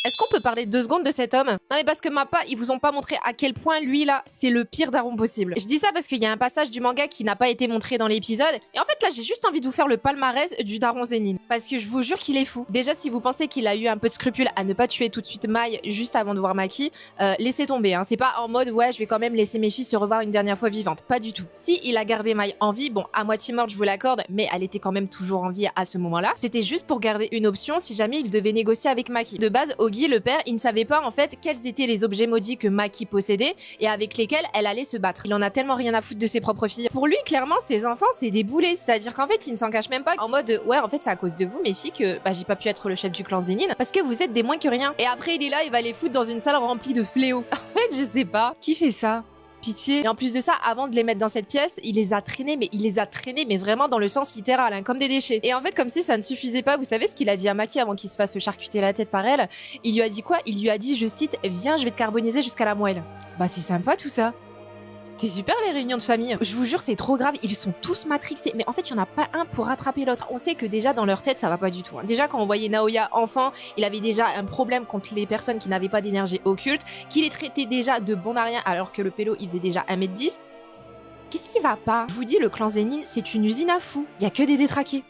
Est-ce qu'on peut parler 2 secondes de cet homme? Non mais parce que Mappa, ils vous ont pas montré à quel point lui là, c'est le pire daron possible. Je dis ça parce qu'il y a un passage du manga qui n'a pas été montré dans l'épisode. Et en fait là, j'ai juste envie de vous faire le palmarès du daron Zenin. Parce que je vous jure qu'il est fou. Déjà, si vous pensez qu'il a eu un peu de scrupule à ne pas tuer tout de suite Mai juste avant de voir Maki, laissez tomber. Hein. C'est pas en mode ouais, je vais quand même laisser mes filles se revoir une dernière fois vivantes. Pas du tout. Si il a gardé Mai en vie, bon, à moitié morte, je vous l'accorde, mais elle était quand même toujours en vie à ce moment-là. C'était juste pour garder une option si jamais il devait négocier avec Maki. De base, Ogi, le père, il ne savait pas en fait quels étaient les objets maudits que Maki possédait et avec lesquels elle allait se battre. Il en a tellement rien à foutre de ses propres filles. Pour lui, clairement, ses enfants, c'est des boulets. C'est-à-dire qu'en fait, il ne s'en cache même pas en mode ouais, en fait, c'est à cause de vous, mes filles, que j'ai pas pu être le chef du clan Zenin parce que vous êtes des moins que rien. Et après, il est là, il va les foutre dans une salle remplie de fléaux. En fait, je sais pas. Qui fait ça? Pitié. Et en plus de ça, avant de les mettre dans cette pièce, il les a traînés, mais vraiment dans le sens littéral, hein, comme des déchets. Et en fait, comme si ça ne suffisait pas, vous savez ce qu'il a dit à Maki avant qu'il se fasse charcuter la tête par elle? Il lui a dit quoi? Il lui a dit, je cite, viens, je vais te carboniser jusqu'à la moelle. Bah, c'est sympa tout ça. C'est super les réunions de famille. Je vous jure, c'est trop grave. Ils sont tous matrixés. Mais en fait, il n'y en a pas un pour rattraper l'autre. On sait que déjà, dans leur tête, ça va pas du tout. Hein. Déjà, quand on voyait Naoya enfant, il avait déjà un problème contre les personnes qui n'avaient pas d'énergie occulte, qu'il les traitait déjà de bon à rien alors que le pélo, il faisait déjà 1m10. Qu'est-ce qui va pas? Je vous dis, le clan Zenin, c'est une usine à fous. Il y a que des détraqués.